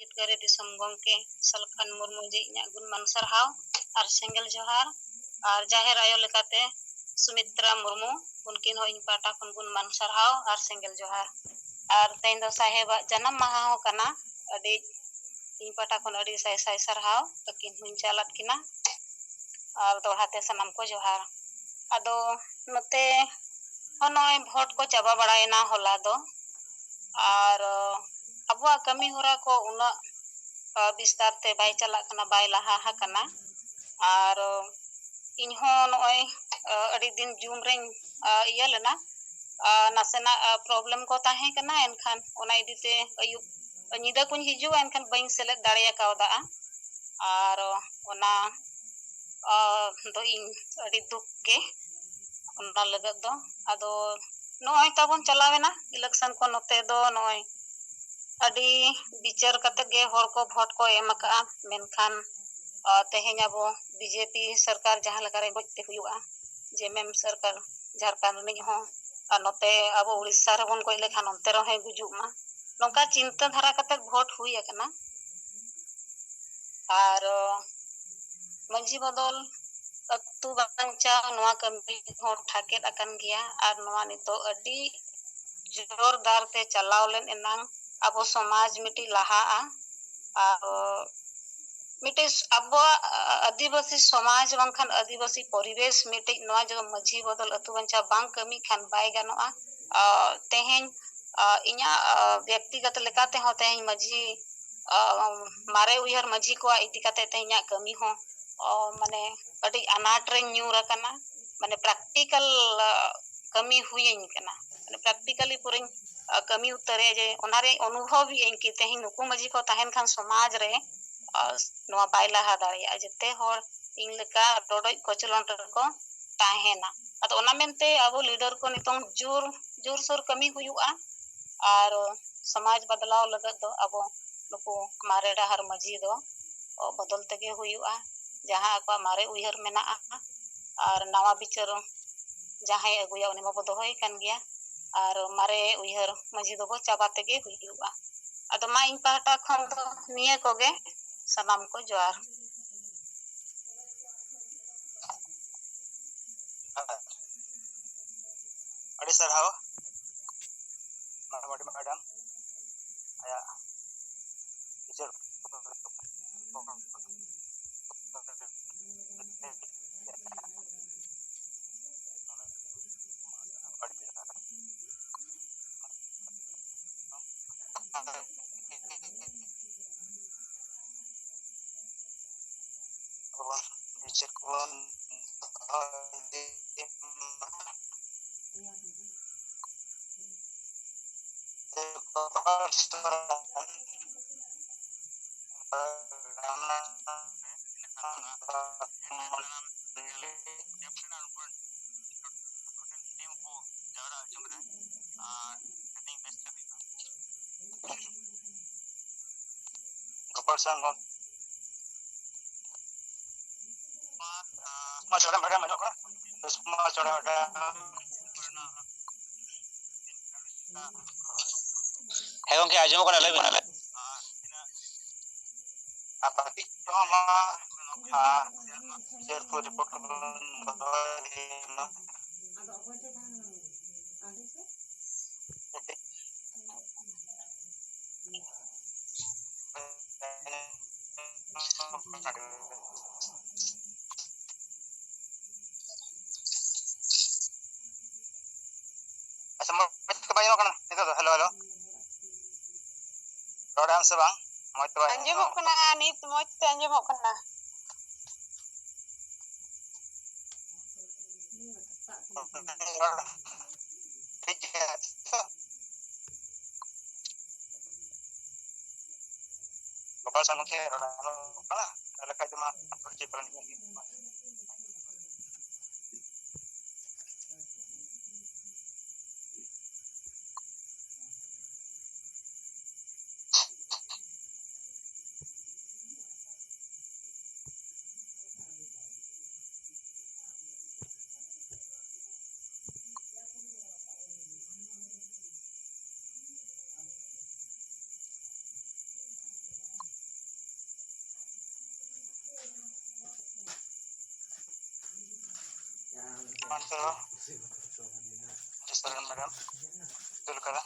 जितगारी दिसम गंके सलखान मुर्मू जे इᱧᱟᱜ गुणमान सारहाव और सेंगेल जोहार और जाहेर आयो लेकाते सुमित्रा मुर्मू उनकिन हो इन पाटा खन गुणमान सारहाव और सेंगेल जोहार और तेन दो साहेबा जन्म माहा हो कना अडी इन पाटा खन अडी साय साय सारहाव तकिन हुन चालत किना और दोहाते सनम को जोहार आदो नते होनोय भोट को चाबा बड़ायना होला दो और अबुआ कमी होरा को उना विस्तार ते बाय चला कना बाय लहा हकना और इनहो नोय अडी दिन जूम रे इया लेना नासेना प्रॉब्लम को ताहे कना एनखान ओना इदीते अयुब निदा कुन हिजु एनखान बइन सेलेक्ट दाड़िया कावदा और ओना दो इन अडी दुख के ओना लगत दो आदो नोय ताबन चलावेना इलेक्शन को नोते दो नोय अडी विचार कते गे होर को भोट को एमका मेनखान तेहेन अबो बीजेपी सरकार जहां लगा रे गोजते हुआ जेएमएम सरकार झारखंड में हो नोते अबो उड़ीसा रे बन कोइ लेखान onte रहे गुजुमा नोका चिंता धारा कते भोट हुई अकना और मंजी बदल अतु बांचा नोआ कमी हो ठाकेत अकन गया और नोआ नितो अडी जोरदार ते चलाव लेन एनांग अबो समाज मिटी लहा और मिटे अब आदिवासी समाज बंखान आदिवासी परिवेश मिटे नोआ जो मझी बदल अतु बंचा बांग कमी खान बाय गानोआ तेहेन इኛ व्यक्तिगत लेकाते हो तेहेन मझी मारे उयहर मझी को इति काते तेहेन कमी हो माने अडी अनाट रे न्यूर कना माने प्रैक्टिकल कमी हुईन कना माने प्रैक्टिकली पूरे कमी उतरे जे ओनारे अनुभव इन की तेहेन नुकु मझी को ताहेन खान समाज रे नोआ बायला हा दाड़िया जते होर इन लेका रोडoj कोचलon को ताहेना अतो ओना मेनते अब लीडर को नितों जोर जोर सोर कमी हुयुआ और समाज बदलाव लगत दो अब नुकु मारे डाहर मझी दो बदल तगे हुयुआ जहां को मारे उयहर मेना और नवा विचार जहां अगुया उनी मबो दोहोय कान गया और मारे उयहर मझी दो चाबा तगे हुयुआ अतो मा इन पाटा खन दो निये कोगे सनाम को जोहार अड़ी सरहाव मैडम आया टीचर टीचर को है गंके आजमो कना लेबे apati sama share for report hello hello रोडाम से बांग अंजमो कना नित मोजते अंजमो कना Bapak sanggup ke roda kala ada kayak cuma percipraan ini Manto Jiswaran madam betul kada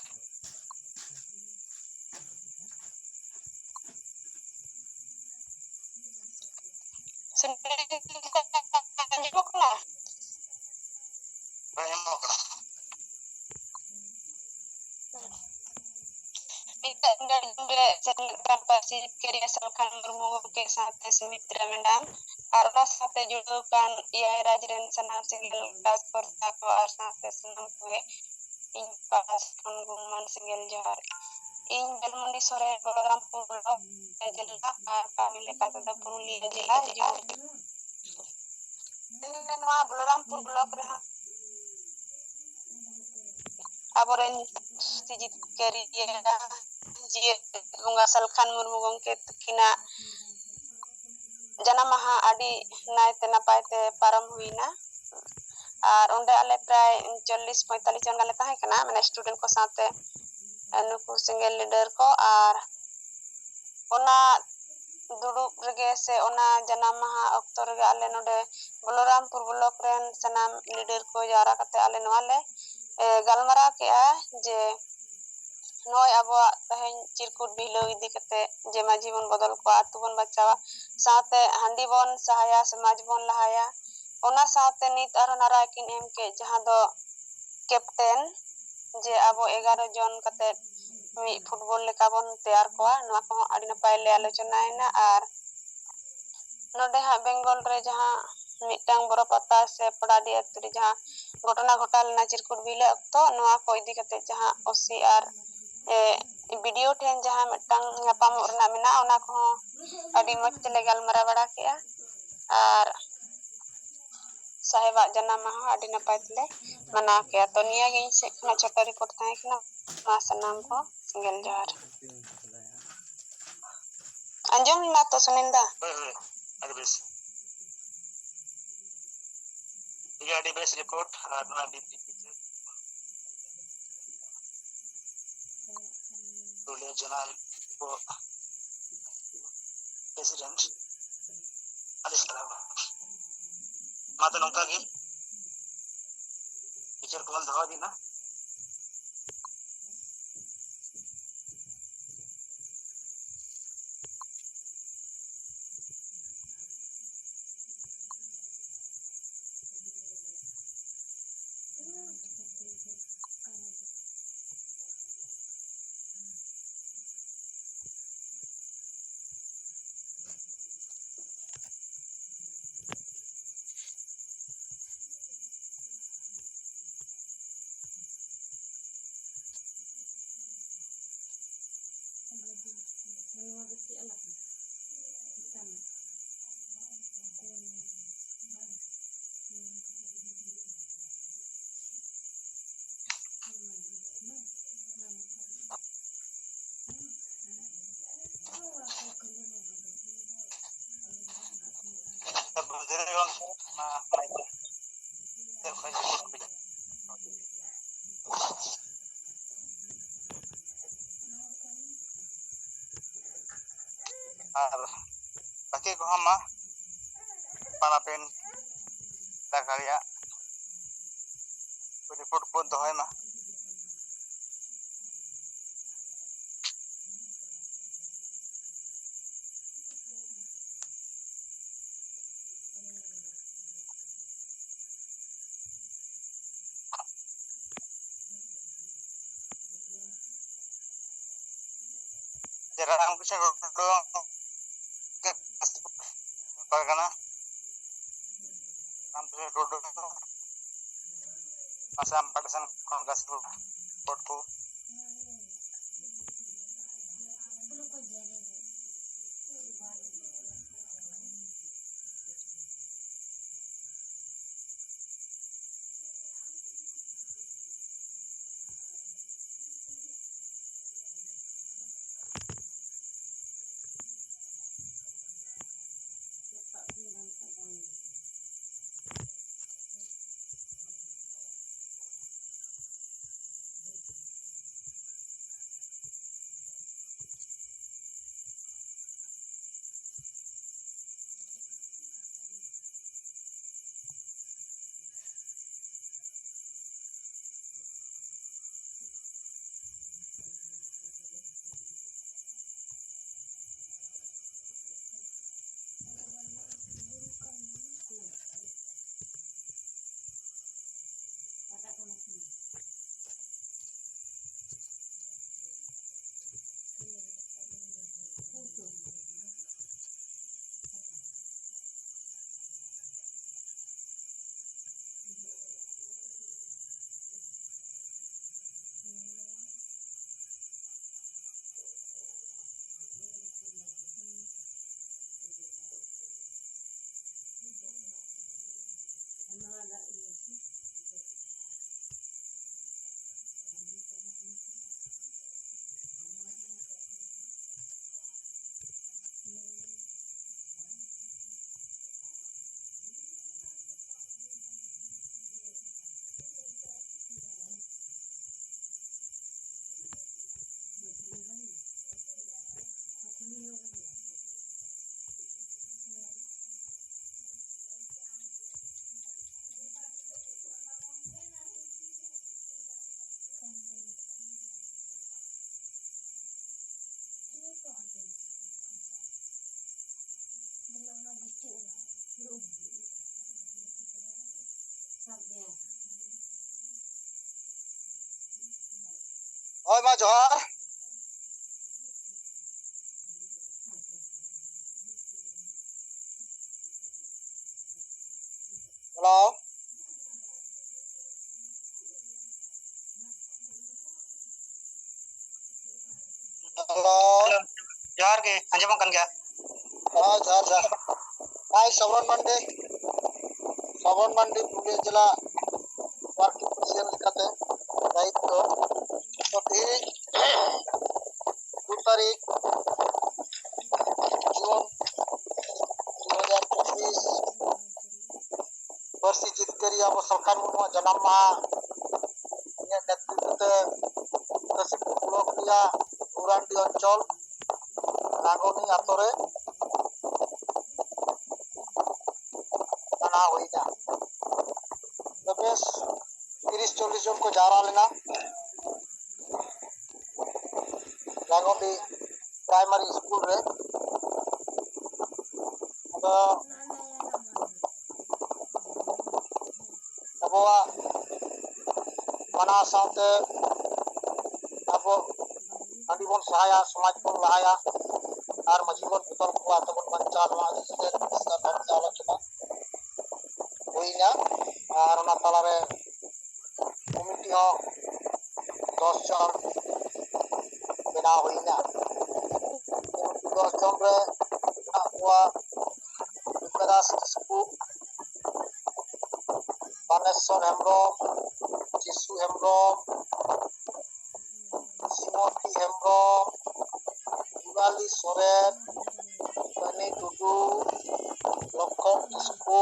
Sendiri anjok na. banyak mau kada Kita dari jumlah cerita pasti kiri asalkan bermula ke sate semitra mendam. Karena sate julukan ia rajin senang singgil gas pertako sate senang kue. Impas kangguman singgil jari. In belmundi sore program pulau jelas kami lekat ada pulih jelas jauh. Ini nama program pulau berha. Aboren sijit keri ya jir ngasal murmugong ke kina jana maha adi naite napaite param huina ar onde ale pray 40-45 John gale tahe kana mane student ko sate nuku single leader ko ar ona duduk rege se ona jana maha okto rege ale node Bolorampur blok ren sanam leader ko jara kate ale no ale galmara ke a je noy abo tahen cirkut bilo idi kate je maji bon bodol ko atu bon bacawa saate handi bon sahaya samaj bon lahaya ona saate nit aro narakin emke jaha do captain je abo 11 jon kate mi football leka bon tayar ko noa ko adi napay le alochona na ar node ha Bengal re jaha mitang boro pata se pradhi aturi jaha घटना घटाल ना चिरकुट बिले अक्तो नोआ को इदी कते जहां ओसी are video ठेन जहां मिटang ngapam orna mina ona ko adi moj tele galmara bada kea ar saheba jana maha adi napai tele mana kea to niya ge se khna छोटा report थाए khna ma sanam ko single jar anjom na to suninda ada bes ini ada bes report na di Dole General ko President alis salam mata nongka gi teacher ko dhawa dina ar pakai ko hama panapen dakaria report pun to hoy ma jarang bisa doang pargana hampir rodo pasam padasan konggas portku ᱦᱳᱭ ᱢᱟ ᱡᱚᱦᱟᱨ hello hello ᱡᱚᱦᱟᱨ ᱜᱮ ᱟᱸᱡᱚᱢᱚᱜ ᱠᱟᱱ ᱜᱮᱭᱟ ᱡᱚᱦᱟर ᱡᱚᱦᱟर ᱟᱭ ᱥᱚᱵᱨᱚᱱ ᱢᱟᱱᱰᱤ ᱯᱩᱨᱩᱞᱤᱭᱟᱹ ᱡᱮᱞᱟ ᱣᱟর্কিং president লেখাতে দায়িত্ব তো তেইশ 2 তারিখ জুন 2025 ᱯᱟᱹᱨᱥᱤ ᱡᱤᱛᱠᱟᱹᱨᱤ ᱟᱵᱚ ᱥᱚᱨᱠᱟᱨ ᱢᱩᱨᱢᱩᱣᱟᱜ ᱡᱟᱱᱟᱢ ᱢᱟᱦᱟ ᱤᱧᱟᱹᱜ ᱱᱮᱛᱨᱤᱛᱵᱚ ᱛᱮ ᱠᱟᱹᱥᱤᱯᱩᱨ ᱵᱞᱚᱠ ᱨᱮᱭᱟᱜ ᱩᱨᱟᱱᱰᱤ অঞ্চল নাগনি আতরে মানা হইনা তো বেশ 30-40 জন को जारा लेना नागनी प्राइमरी स्कूल रे तो अबवा माना साथे अबो अभी बन सहाया समाज बन लहाया और मजीवन पुतल को आतबन पंचाल वाली से आलोचना हुईना और ओना तलारे कमिटी हो 10 जन बना हुईना 10 जन रे आवा विकास किस्कू बानेश्वर हेम्ब्रम जिसु हेम्ब्रम सिमती हेम्ब्रम जुगाली सोरेन बनी टुडू लक्षण किस्कू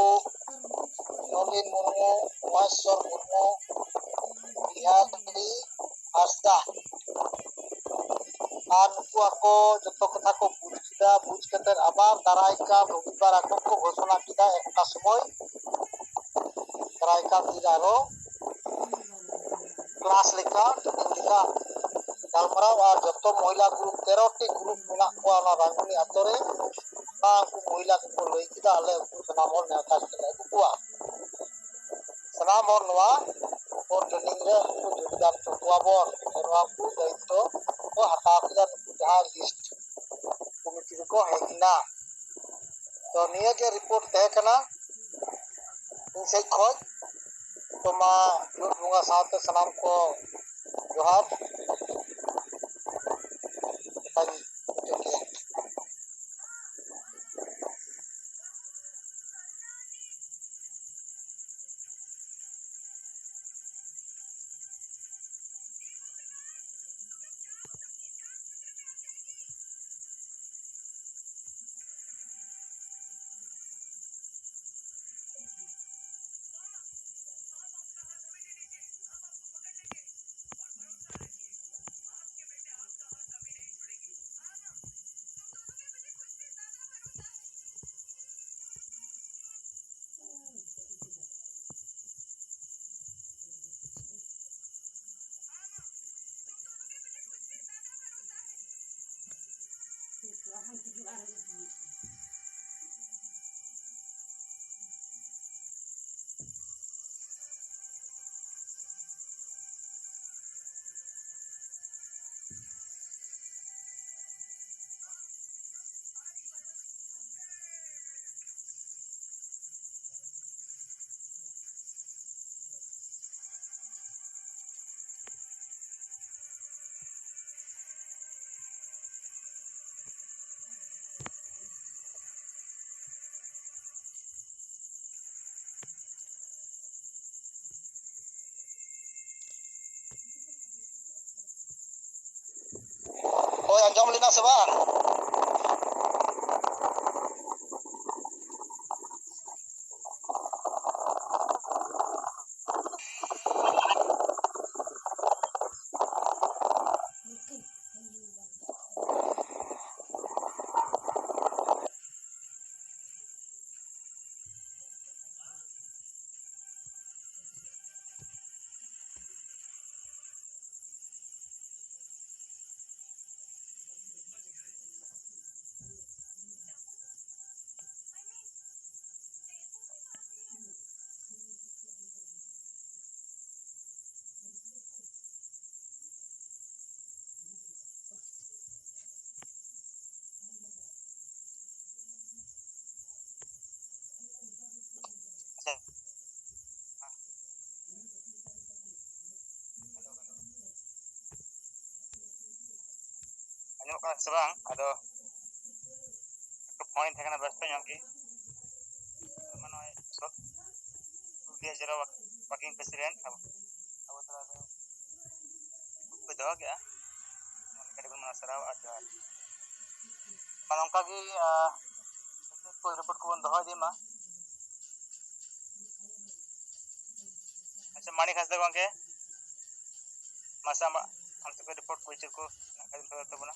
नलिन मुर्मू महेश्वर मुर्मू बिहारी हासदा और नुकु आको जतो कथा को बुझ किदा बुझ कते आबार दाराय का रविवार आको को घोषणा किदा एकटा समय दाराय का दिरारो क्लास लेखा लेखा गालमराव और जतो महिला ग्रुप 13 टी ग्रुप मेना को ना रांगनी आतरे ना को महिला को लई किदा आले को सनाम और नेता के कुआ सनाम और नवा और ट्रेनिंग रे को जोगदान करवा बोर नवा को दायित्व को हटा किदा नुकु जहां लिस्ट कमिटी को हेकना तो निया के रिपोर्ट तय कना इन से खोज तो मा बुंगा साथे सनाम को जोहार ओए अंजम लेना से बा Anjok kan sebang ado point thakana ব্যস্ত nyamki manoy sok dia jara working president abo tara ko dawa gya mon kade ko masara aja manongka gi ko report ko doho di ma acha mani khas da gongke masa ma amte ko report ko chir ko nakadin to tabuna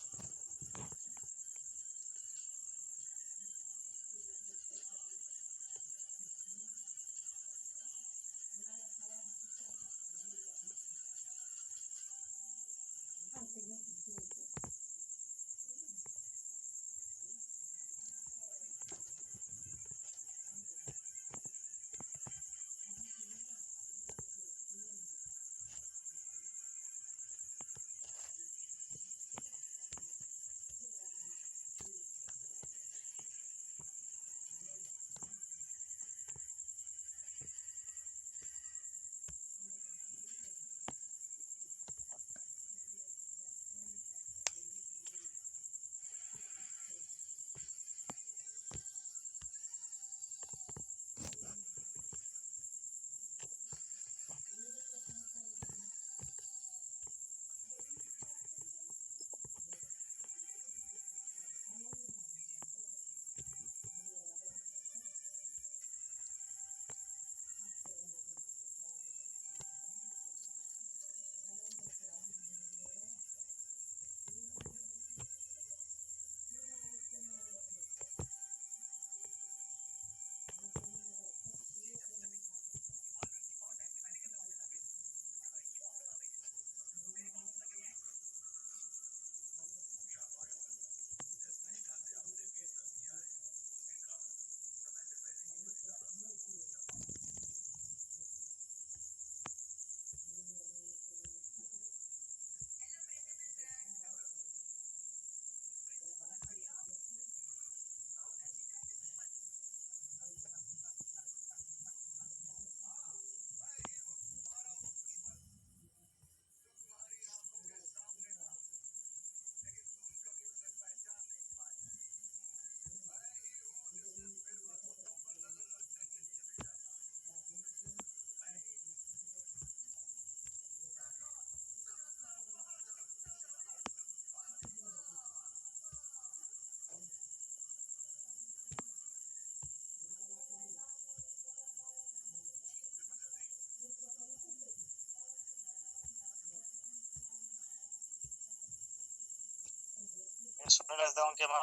sudah daun ke ma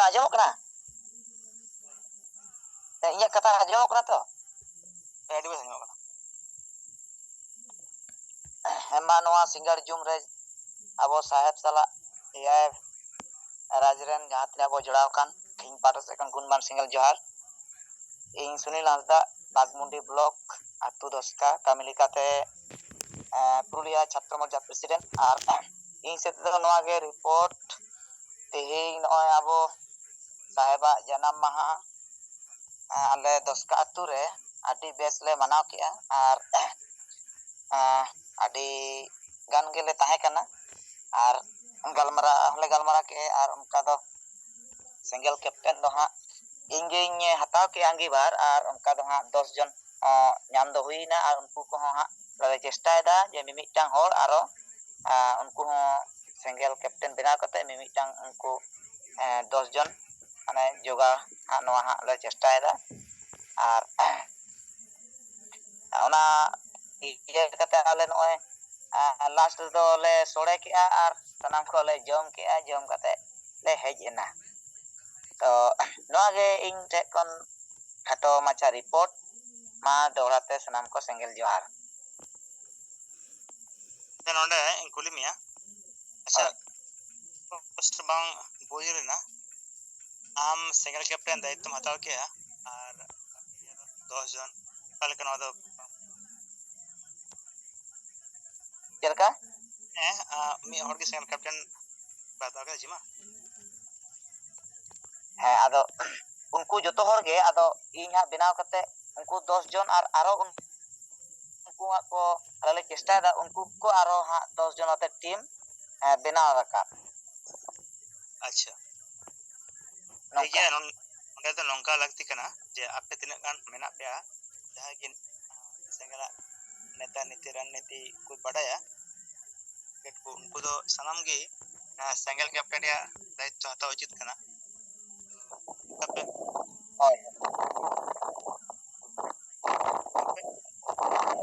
Ajamok kena. Inya kata ajamok kena to. di bas nyok Hema noa singar jum re abo saheb sala ya rajren jahat ne abo jodaw kan king patas kan gunman singal johar ing Sunil Hasda Bagmundi blok atu doska kamilikate Purulia Chhatro Morja president ar ing set do noa ge report tehing noy abo saheba janam maha ale doska atu re adi bes le manaw ke ar adi gan gele tahe kana ar galmara ke ar onka do single captain do ha ingin hataw ke anggibar ar onka do ha 10 jon nyam do huina ar unku ko ha le chesta da je mimitang hor aro unku ho single captain bina kate mimitang unku 10 jon ane joga noa ha le chesta da ar ona iya kate ale noy last do le sore ke ar sanam ko le jom ke jom kate le hej ena to noa ge ing te kon khato macha report ma dorate sanam ko single johar dan onde ing kulimia acha post bang bojirena am single captain daitto hataw ke ar 10 jon kal kan odo jelka mi hor ke single captain bata ka jima ᱦᱮᱸ ᱟᱫᱚ ᱩᱱᱠᱩ ᱡᱚᱛᱚ ᱦᱚᱲ ᱜᱮ ᱟᱫᱚ ᱤᱧ ᱦᱟᱸᱜ ᱵᱮᱱᱟᱣ ᱠᱟᱛᱮ ᱩᱱᱠᱩ 10 ᱡᱚᱱ ᱟᱨ ᱟᱨᱚ ᱩᱱᱠᱩ ᱦᱟᱸᱜ ᱠᱚ ᱟᱞᱮ ᱞᱮ ᱪᱮᱥᱴᱟᱭᱮᱫᱟ ᱩᱱᱠᱩ ᱠᱚ ᱟᱨᱚ ᱦᱟᱸᱜ 10 ᱡᱚᱱ ᱟᱛᱮ ᱴᱤᱢ ᱵᱮᱱᱟᱣ ᱨᱟᱠᱟᱵ ᱟᱪᱪᱷᱟ ᱴᱷᱤक ᱱᱚᱝᱠᱟ ᱜᱮᱭᱟ ᱚᱸᱰᱮ ᱫᱚ ᱱᱚᱝᱠᱟ ᱞᱟᱹᱠᱛᱤ ᱠᱟᱱᱟ ᱡᱮ ᱟᱯᱮ ᱛᱤᱱᱟᱹᱜ ᱜᱟᱱ ᱢᱮᱱᱟᱜ ᱯᱮᱭᱟ ᱡᱟᱦᱟᱸᱭ ᱜᱮ ᱥᱮᱸᱜᱮᱞᱟᱜ ᱱᱮᱛᱟ ᱱᱤᱛᱤ ᱨᱟᱡᱽᱱᱤᱛᱤ ᱠᱚ ᱵᱟᱰᱟᱭᱟ उनको दो सनम गे सेंगल कैप्टन या दायित्व हताव उचित कना तब ᱦᱳᱭ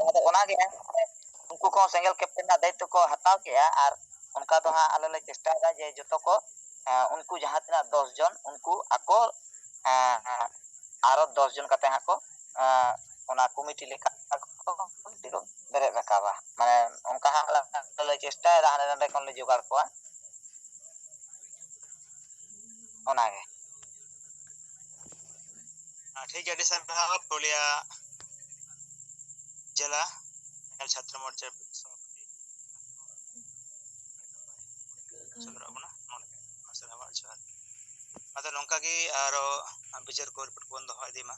ᱟᱫᱚ ᱚᱱᱟᱜᱮ ᱩᱱᱠᱩ ᱠᱚ ᱥᱮᱸᱜᱮᱞ ᱠᱮᱯᱴᱮᱱ ᱨᱮᱱᱟᱜ ᱫᱟᱭᱤᱛᱛᱚ ᱠᱚ ᱦᱟᱛᱟᱣ ᱠᱮᱜᱼᱟ ᱟᱨ ᱚᱱᱠᱟ ᱫᱚ ᱦᱟᱸᱜ ᱟᱞᱮ ᱞᱮ ᱪᱮᱥᱴᱟᱭᱮᱫᱟ ᱡᱮ ᱡᱚᱛᱚ ᱠᱚ उनको जहाँ तना 10 जन उनको ako ᱟᱨᱚ 10 ᱡᱚᱱ ᱠᱟᱛᱮ ᱦᱟᱸᱜ ᱠᱚ ᱚᱱᱟ ᱠᱚᱢᱤᱴᱤ ᱞᱮᱠᱟ ᱵᱮᱨᱮᱫ ᱨᱟᱠᱟᱵᱟ ᱢᱟᱱᱮ ᱚᱱᱠᱟ ᱦᱟᱸᱜ ᱞᱮ ᱪᱮᱥᱴᱟᱭᱮᱫᱟ ᱦᱟᱸᱰᱮ ᱱᱟᱰᱮ ᱠᱷᱚᱱ ᱞᱮ ᱡᱚᱜᱟᱲ ᱠᱚᱣᱟ ᱚᱱᱟᱜᱮ ठीक है डिसन रहा पुलिया जिला छात्र मोर्चा सदरबना असरावा जोहार अदा नोंका गे आरो बिचार को रिपोर्ट को दो इदीमा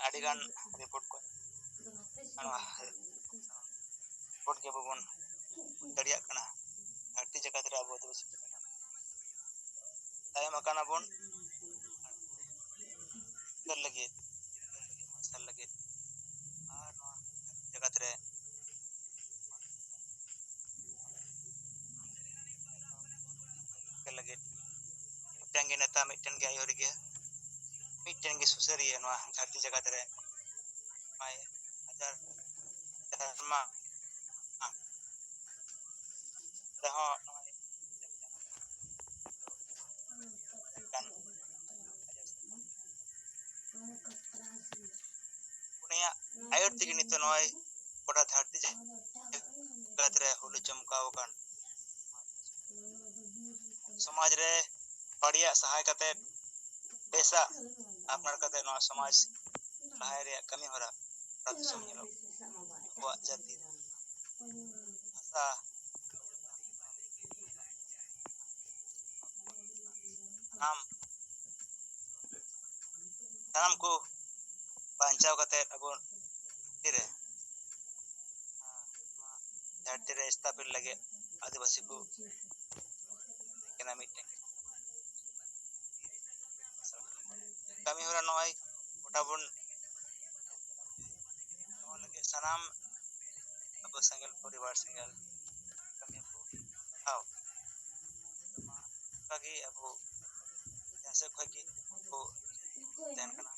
आदिगान रिपोर्ट को रिपोर्ट के बबन दरिया कना धरती जगत रे अबो दिवस तायम अकाना बोन कर लगे मसल लगे आर जगत रे कर लगे मिटंगे नेता मिटन के आयोर के मिटन के सुसरिया नवा धरती जगत रे माय हजार धर्मा रहो उनिया आयोर तिगे नित नय गोटा धरती जगत रे हुल चमकाव कान समाज रे बढ़िया सहाय कते पैसा अपनार कते नवा समाज लहाय रे कमी होरा प्राप्त समझलो को जाति भाषा नाम को बांचाव कते अब तिरे धरती रे स्थापित लगे आदिवासी को केना मिटे कमी होरा नय गोटा बन लगे सनाम अब संगल परिवार संगल कमी को हाव बाकी अब जैसे खगी को ध्यान करना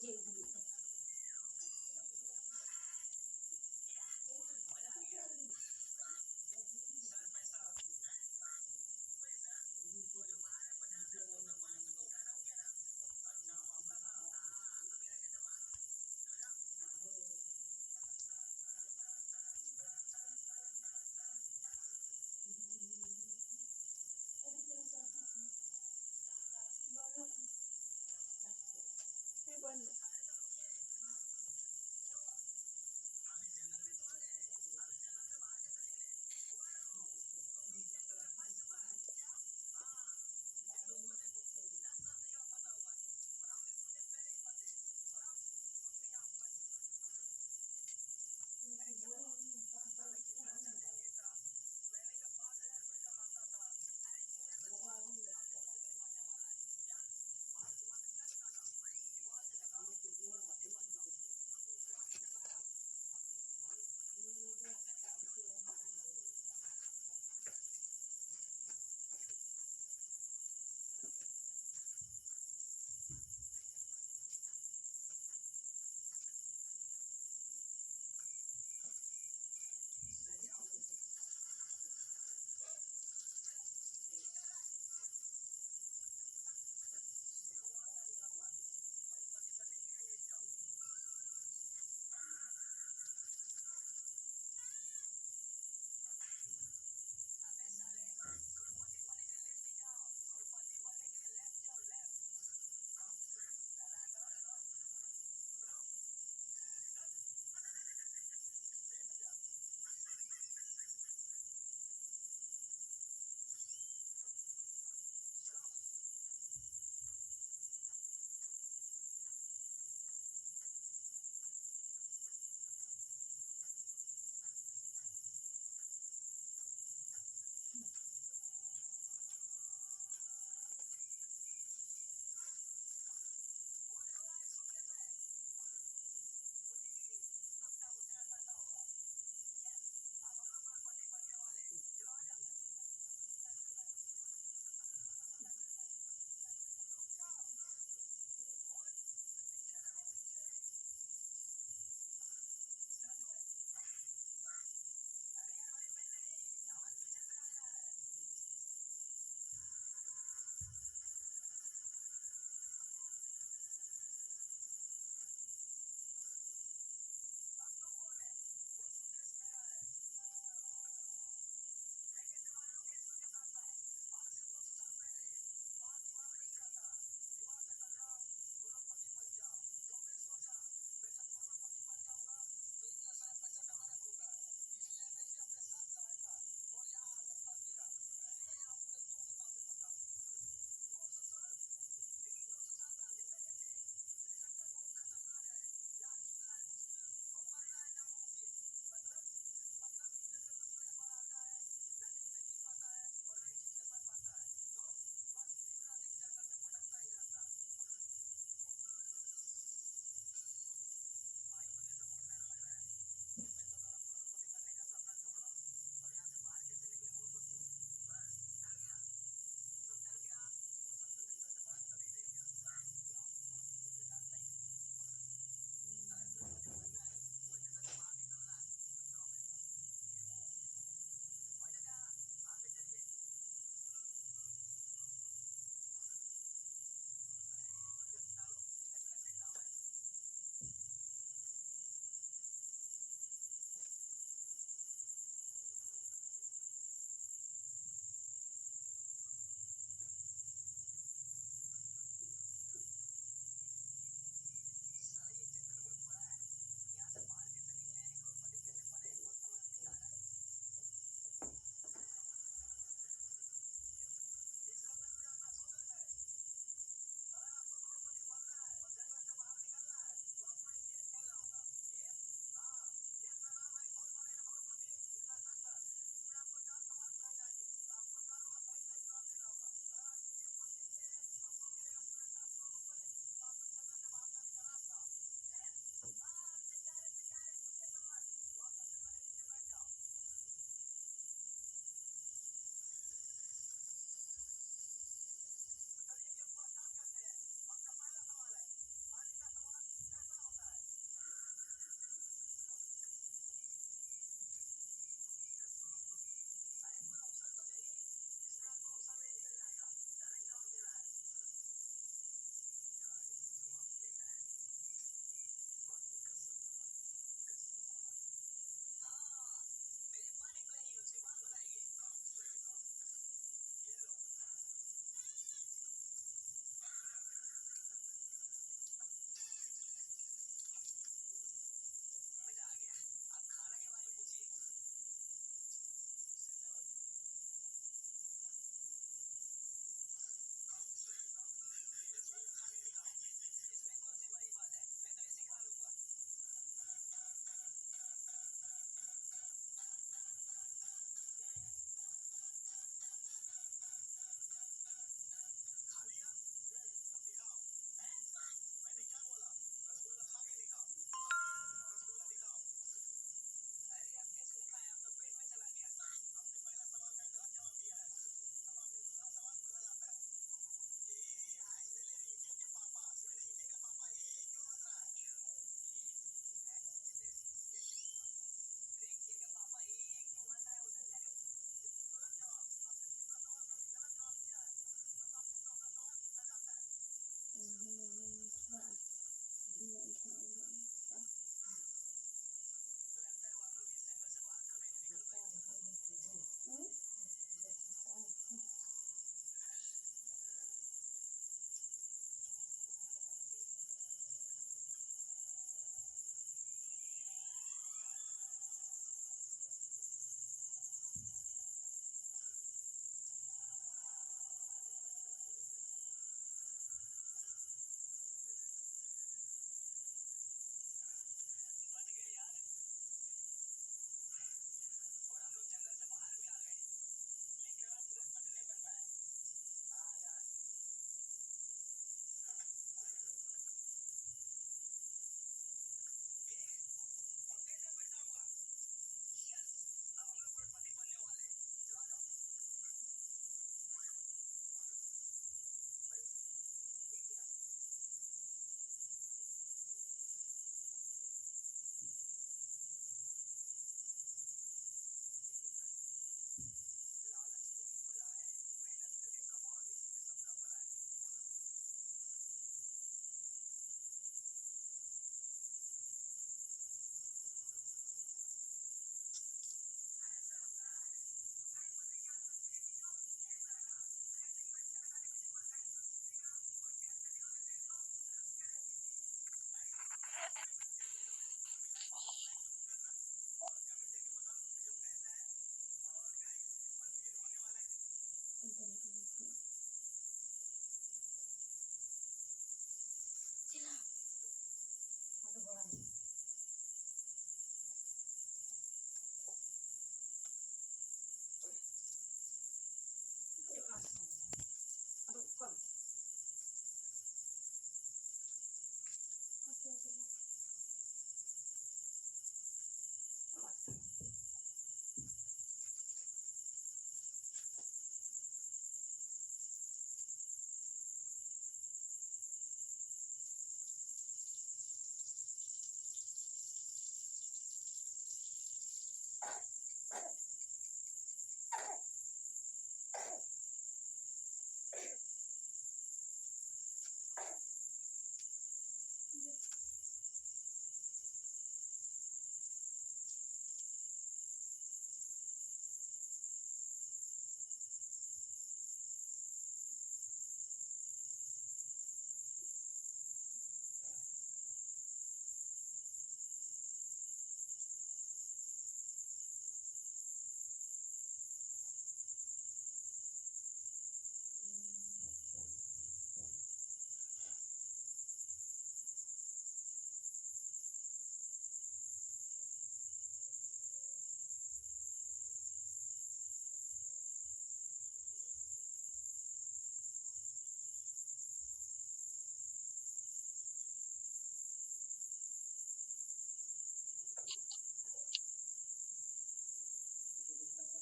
Hey,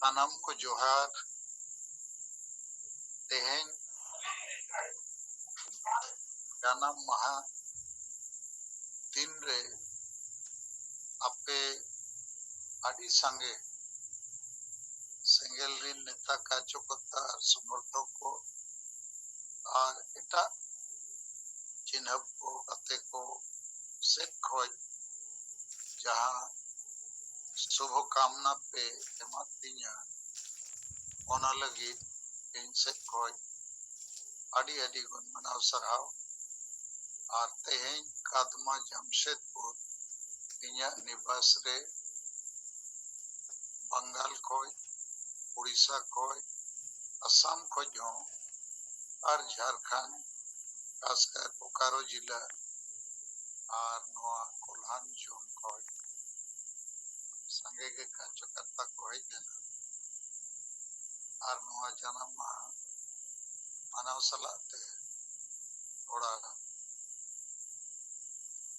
सानाम को जोहार तेहें जानाम महा दिन रे आपे आदि संगे सेंगेल रिन नेता कार्यकर्ता समर्थक को और एटा चिन्ह को कते को सेट खोज जहां शुभ कामना पे एमातिया ओना लगी इन सेट खोज आदि आदि गुण मनाव सराव और तेहें कादमा जमशेदपुर इन्या निवास रे बंगाल खोज उड़ीसा खोज असम खोज हों और झारखंड खासकर बोकारो जिला और नवा कोल्हान जोन खोज संगे के कार्यकर्ता को हई देना और नवा जन्म मानव सलाते थोड़ा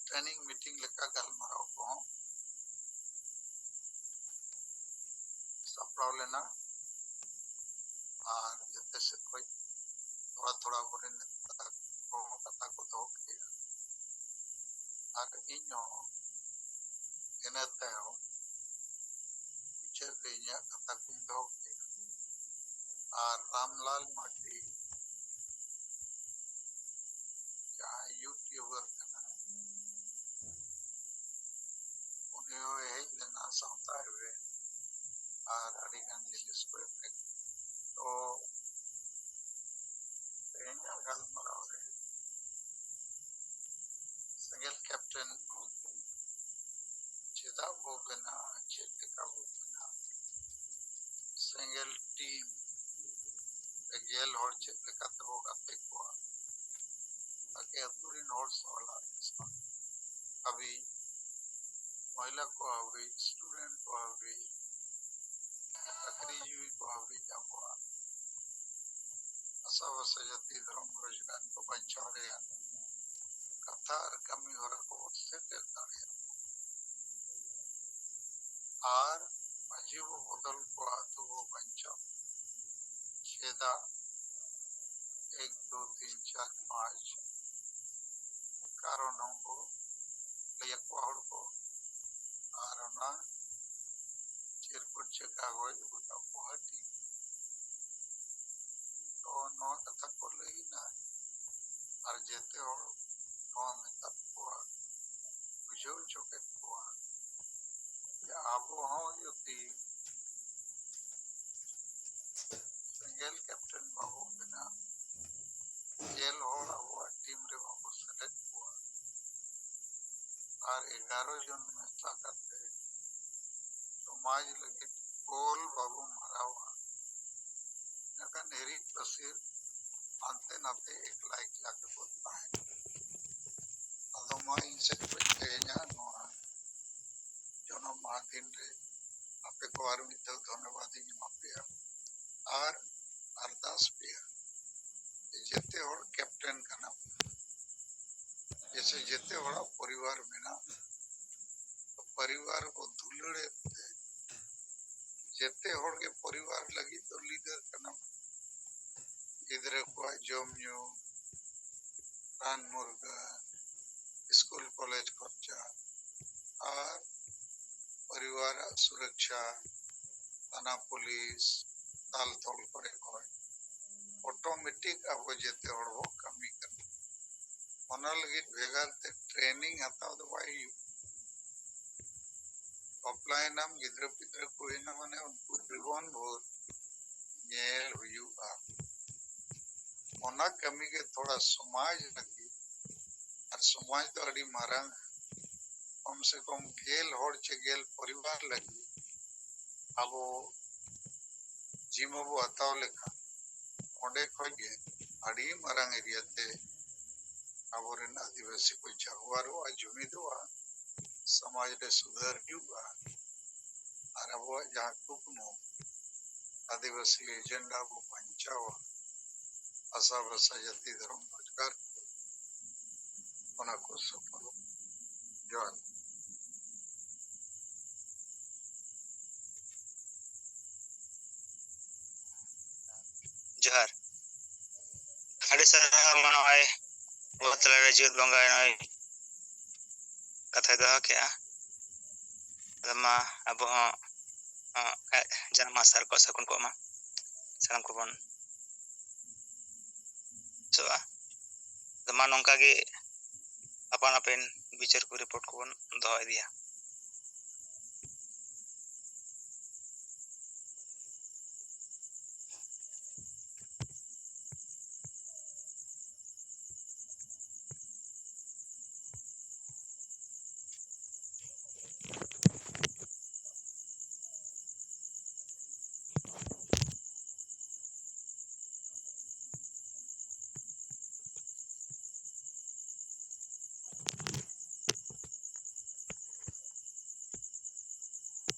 ट्रेनिंग मीटिंग लेका गलमाराव को सप्राव लेना और जैसे से कोई थोड़ा थोड़ा बोले नेता को कथा को दो किया और इन्हों इन्हें हो विचार इन्हें कथा को दो किया और रामलाल माटी जहाँ यूट्यूबर करना उन्हें यही लेना चाहता है वे और अरिगन जिलिस को तो इन्हें गल मराव रे सेंगेल कैप्टन चेदा वो बना चेते का वो बना सेंगेल टीम गेल और चेते का तो होगा पेकुआ ताकि अतुरी नोट्स वाला अभी महिला को अभी स्टूडेंट को अभी तकरीजी को अभी जाबुआ असा वसा जाति धर्म रोजगार को बचा रहे हैं कथार कमी हो रहा को से देता है और अजीब बदल को आतु वो बचा छेदा 1 2 3 4 5 कारणों को लेक पहाड़ को आरना चिरकुट चका हुए बुता पहाड़ी तो नौ कथा को लगी ना और जेते और नौ में तब हुआ बुझो चुके हुआ या आबो हाँ युति सिंगल कैप्टन बाबू बिना जेल हो हुआ टीम रे बाबू सेलेक्ट हुआ और 11 जन में करते समाज लगे गोल बाबू मरा हुआ नका नेरी तस्वीर अंते नाते 1 लाख लाख बोलता है अदमा इनसे कुछ कहना नोआ जोनो महादिन रे आपे को आर मित्तल धन्यवाद ही मापिया और अरदास पिया जेते और कैप्टन का नाम जैसे जेते बड़ा परिवार में ना तो परिवार को धुलड़े जेते और के परिवार लगी तो लीडर का नाम इधर को जोमियो रान मुर्गा स्कूल कॉलेज खर्चा और परिवार सुरक्षा थाना पुलिस ताल तोल करे कोई ऑटोमेटिक अब जेते और वो कमी कर ओना लगी भेगार ते ट्रेनिंग हताव तो भाई ऑफलाइन हम गिद्र पिद्र कोई ना मने उनको रिबन भोर नेल हुआ ओना कमी के थोड़ा समाज लगी और समाज तो अड़ी मारा कम से कम गेल होड़ चे गेल परिवार लगी अब जीमो वो हताव लेखा ओंडे खोजे अड़ी मारांग एरिया ते अब आदिवासी को जागवारो जुमिदुआ समाज रे सुधार हुआ और अब जहाँ कुकनो आदिवासी एजेंडा वो पंचावा आशा भरोसा जाति धर्म रोजगार को सफल जवान जोहार अड़ी सारा मनोय बोतल रे जुट बंगा नय कथा दो के अब जन्म सर को सकुन को मा साराम को बन सोआ नोंका गे अपन अपन विचार को रिपोर्ट को बन दो दिया।